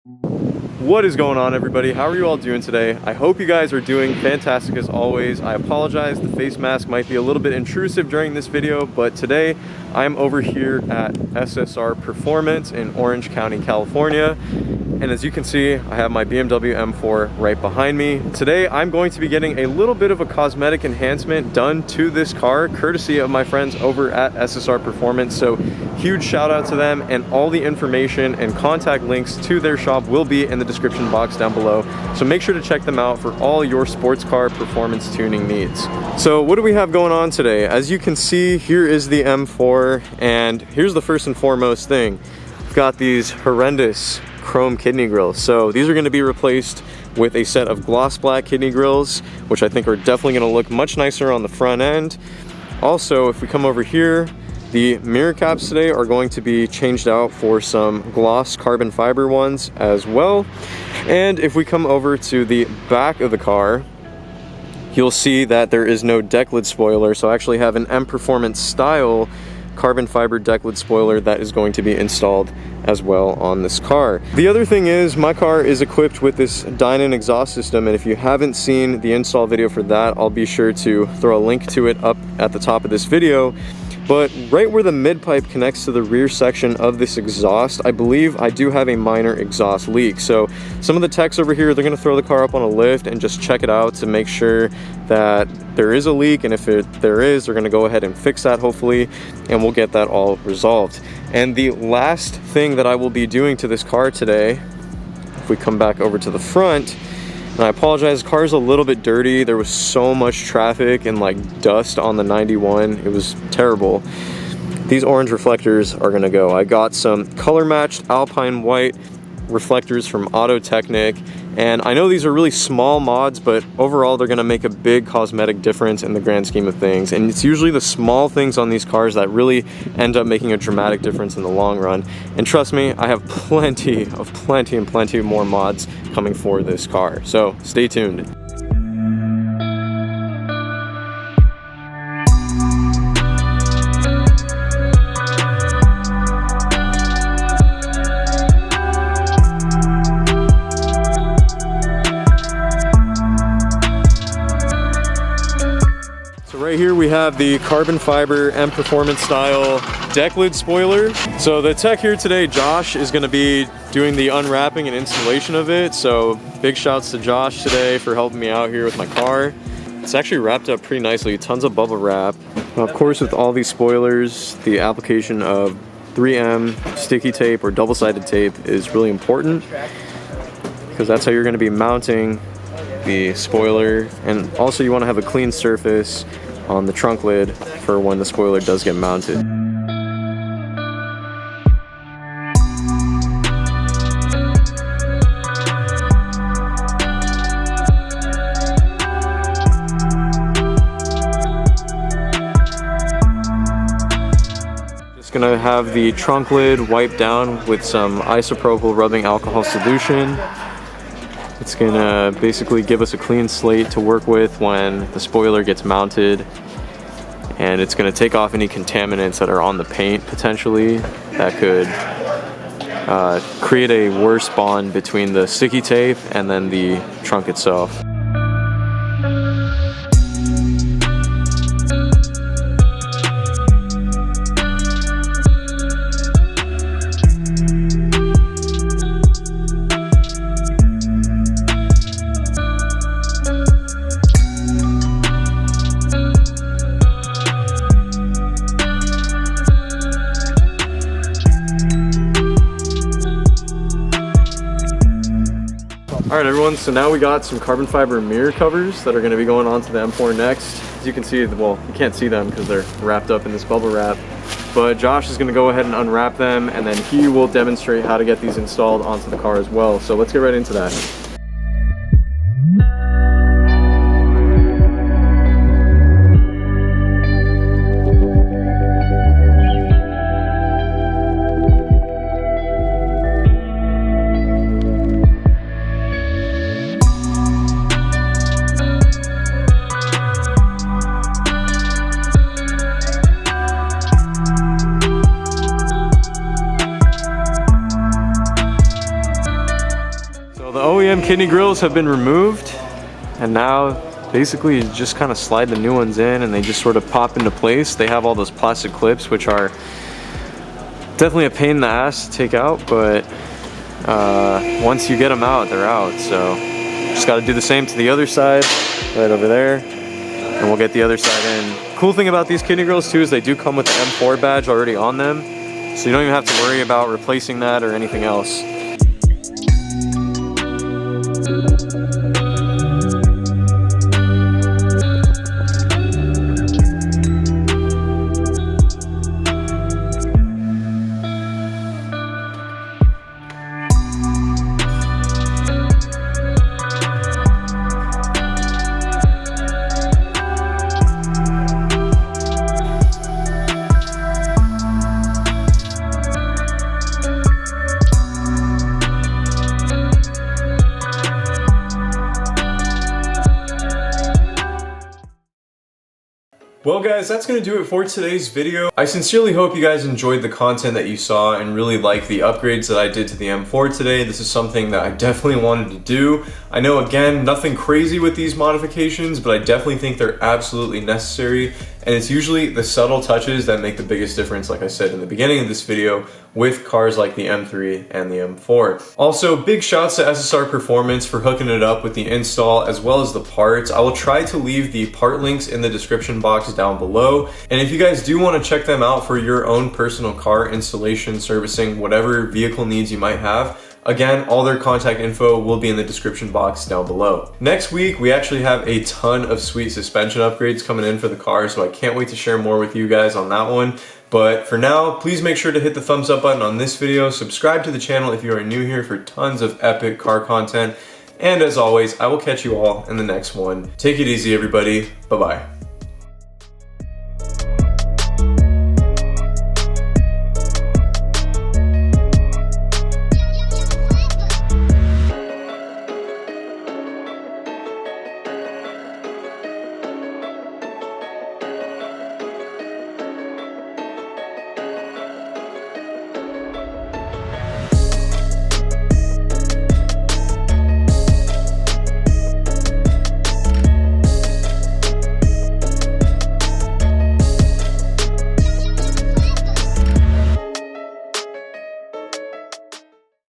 What is going on, everybody? How are you all doing today? I hope you guys are doing fantastic as always. I apologize, the face mask might be a little bit intrusive during this video, but today I'm over here at SSR Performance in Orange County, California. And as you can see, I have my BMW M4 right behind me. Today, I'm going to be getting a little bit of a cosmetic enhancement done to this car, courtesy of my friends over at SSR Performance. So huge shout out to them, and all the information and contact links to their shop will be in the description box down below. So make sure to check them out for all your sports car performance tuning needs. So what do we have going on today? As you can see, here is the M4, and here's the first and foremost thing. We've got these horrendous chrome kidney grills. So these are going to be replaced with a set of gloss black kidney grills, which I think are definitely going to look much nicer on the front end. Also, if we come over here, the mirror caps today are going to be changed out for some gloss carbon fiber ones as well. And if we come over to the back of the car, you'll see that there is no deck lid spoiler. So I actually have an M Performance style carbon fiber deck lid spoiler that is going to be installed as well on this car. The other thing is, my car is equipped with this Dynon exhaust system, and if you haven't seen the install video for that, I'll be sure to throw a link to it up at the top of this video. But right where the mid pipe connects to the rear section of this exhaust, I believe I do have a minor exhaust leak. So some of the techs over here, they're gonna throw the car up on a lift and just check it out to make sure that there is a leak, and if there is, they're gonna go ahead and fix that hopefully, and we'll get that all resolved. And the last thing that I will be doing to this car today, if we come back over to the front, and I apologize, the car's a little bit dirty. There was so much traffic and like dust on the 91. It was terrible. These orange reflectors are gonna go. I got some color matched Alpine white reflectors from Auto Technic, and I know these are really small mods, but overall they're gonna make a big cosmetic difference in the grand scheme of things. And it's usually the small things on these cars that really end up making a dramatic difference in the long run. And trust me, I have plenty more mods coming for this car. So stay tuned. Right here we have the carbon fiber M Performance style deck lid spoiler. So the tech here today, Josh, is going to be doing the unwrapping and installation of it. So big shouts to Josh today for helping me out here with my car. It's actually wrapped up pretty nicely, tons of bubble wrap. Of course, with all these spoilers, the application of 3M sticky tape or double-sided tape is really important, because that's how you're going to be mounting the spoiler. And also you want to have a clean surface on the trunk lid for when the spoiler does get mounted. Just gonna have the trunk lid wiped down with some isopropyl rubbing alcohol solution. It's gonna basically give us a clean slate to work with when the spoiler gets mounted, and it's gonna take off any contaminants that are on the paint potentially that could create a worse bond between the sticky tape and then the trunk itself. Alright everyone, so now we got some carbon fiber mirror covers that are going to be going on to the M4 next. As you can see, well, you can't see them because they're wrapped up in this bubble wrap, but Josh is going to go ahead and unwrap them, and then he will demonstrate how to get these installed onto the car as well. So let's get right into that. So the OEM kidney grills have been removed, and now basically you just kind of slide the new ones in and they just sort of pop into place. They have all those plastic clips, which are definitely a pain in the ass to take out, but once you get them out, they're out. So just got to do the same to the other side, right over there, and we'll get the other side in. Cool thing about these kidney grills too is they do come with the M4 badge already on them, so you don't even have to worry about replacing that or anything else. Well guys, that's going to do it for today's video. I sincerely hope you guys enjoyed the content that you saw and really like the upgrades that I did to the M4 today. This is something that I definitely wanted to do. I know, again, nothing crazy with these modifications, but I definitely think they're absolutely necessary. And it's usually the subtle touches that make the biggest difference, like I said in the beginning of this video, with cars like the M3 and the M4. Also, big shouts to SSR Performance for hooking it up with the install as well as the parts. I will try to leave the part links in the description box down below. And if you guys do want to check them out for your own personal car installation, servicing, whatever vehicle needs you might have, again, all their contact info will be in the description box down below. Next week, we actually have a ton of sweet suspension upgrades coming in for the car, so I can't wait to share more with you guys on that one. But for now, please make sure to hit the thumbs up button on this video, subscribe to the channel if you are new here for tons of epic car content, and as always, I will catch you all in the next one. Take it easy, everybody. Bye-bye.